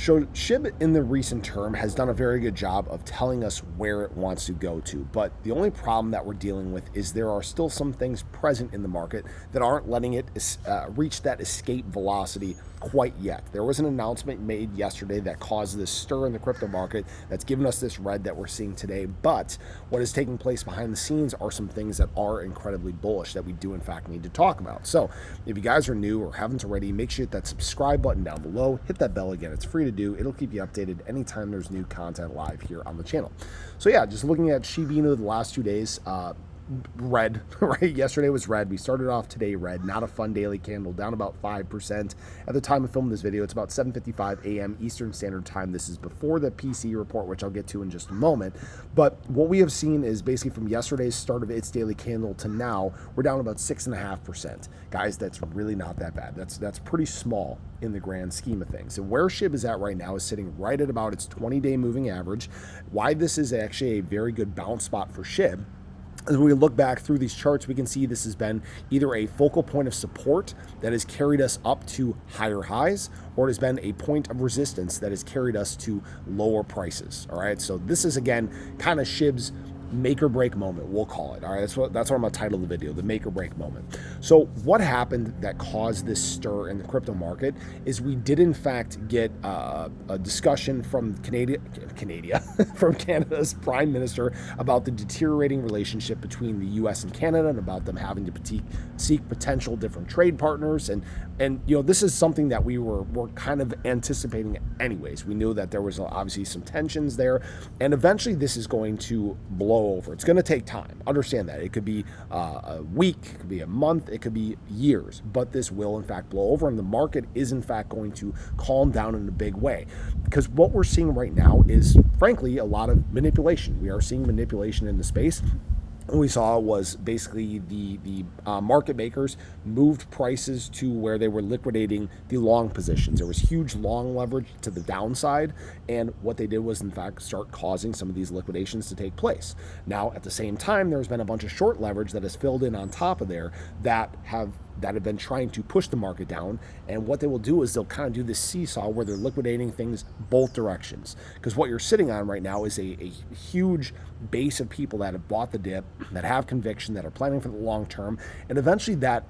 So SHIB in the recent term has done a very good job of telling us where it wants to go to. But the only problem that we're dealing with is there are still some things present in the market that aren't letting it reach that escape velocity quite yet. There was an announcement made yesterday that caused this stir in the crypto market that's given us this red that we're seeing today. But what is taking place behind the scenes are some things that are incredibly bullish that we do in fact need to talk about. So if you guys are new or haven't already, make sure you hit that subscribe button down below, hit that bell again. It's free to do. It'll keep you updated anytime there's new content live here on the channel. So yeah, just looking at Shiba Inu the last 2 days, red, right? Yesterday was red. We started off today red. Not a fun daily candle, down about 5%. At the time of filming this video, it's about 7:55 a.m. Eastern Standard Time. This is before the PC report, which I'll get to in just a moment. But what we have seen is basically from yesterday's start of its daily candle to now, we're down about 6.5%. Guys, that's really not that bad. That's pretty small in the grand scheme of things. And where SHIB is at right now is sitting right at about its 20-day moving average. Why this is actually a very good bounce spot for SHIB, as we look back through these charts, we can see this has been either a focal point of support that has carried us up to higher highs, or it has been a point of resistance that has carried us to lower prices. All right, so this is again kind of SHIB's make or break moment, we'll call it. All right, that's what I'm gonna title the video, the make or break moment. So what happened that caused this stir in the crypto market is we did in fact get a discussion from from Canada's Prime Minister about the deteriorating relationship between the US and Canada and about them having to seek potential different trade partners. And you know, this is something that we were kind of anticipating anyways. We knew that there was obviously some tensions there, and eventually this is going to blow over. It's going to take time. Understand that. It could be a week, it could be a month, it could be years, but this will in fact blow over, and the market is in fact going to calm down in a big way. Because what we're seeing right now is frankly a lot of manipulation. We are seeing manipulation in the space. What we saw was basically the market makers moved prices to where they were liquidating the long positions. There was huge long leverage to the downside, and what they did was in fact start causing some of these liquidations to take place. Now at the same time, there's been a bunch of short leverage that has filled in on top of there that have been trying to push the market down. And what they will do is they'll kind of do this seesaw where they're liquidating things both directions. Because what you're sitting on right now is a huge base of people that have bought the dip, that have conviction, that are planning for the long term, and eventually the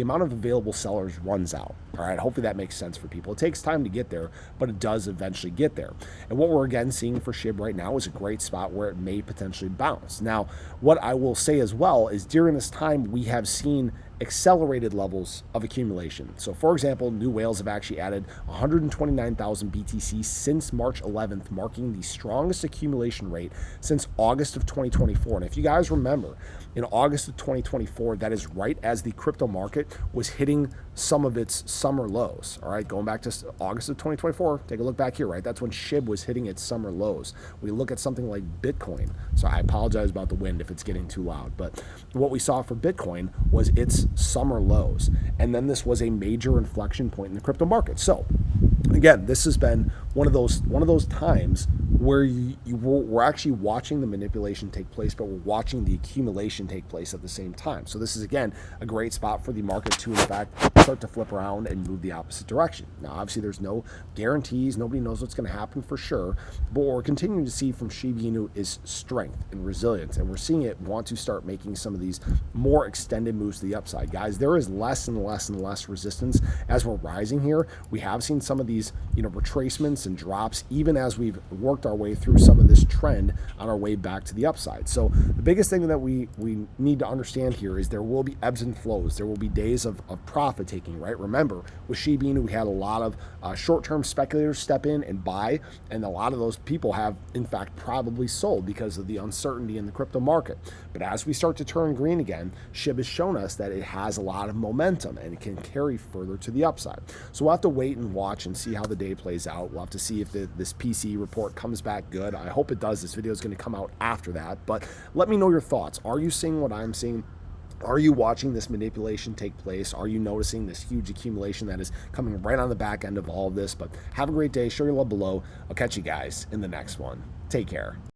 amount of available sellers runs out. All right, hopefully that makes sense for people. It takes time to get there, but it does eventually get there. And what we're again seeing for SHIB right now is a great spot where it may potentially bounce. Now, what I will say as well is during this time, we have seen accelerated levels of accumulation. So for example, new whales have actually added 129,000 BTC since March 11th, marking the strongest accumulation rate since August of 2024. And if you guys remember, in August of 2024, that is right as the crypto market was hitting some of its summer lows. All right, going back to August of 2024, take a look back here, right? That's when SHIB was hitting its summer lows. We look at something like Bitcoin. So I apologize about the wind if it's getting too loud, but what we saw for Bitcoin was its summer lows. And then this was a major inflection point in the crypto market. So again, this has been one of those times where we're actually watching the manipulation take place, but we're watching the accumulation take place at the same time. So this is again a great spot for the market to in fact start to flip around and move the opposite direction. Now obviously there's no guarantees, nobody knows what's going to happen for sure, but what we're continuing to see from Shiba Inu is strength and resilience, and we're seeing it want to start making some of these more extended moves to the upside. Guys, there is less and less and less resistance as we're rising here. We have seen some of these retracements and drops even as we've worked our way through some of this trend on our way back to the upside. So the biggest thing that we need to understand here is there will be ebbs and flows. There will be days of profit taking, right? Remember, with Shiba Inu, we had a lot of short-term speculators step in and buy, and a lot of those people have in fact probably sold because of the uncertainty in the crypto market. But as we start to turn green again, SHIB has shown us that it has a lot of momentum and it can carry further to the upside. So we'll have to wait and watch and see how the day plays out. We'll have to see if this PC report comes back good. I hope it does. This video is going to come out after that, but let me know your thoughts. Are you seeing what I'm seeing? Are you watching this manipulation take place? Are you noticing this huge accumulation that is coming right on the back end of all of this? But have a great day. Show your love below. I'll catch you guys in the next one. Take care.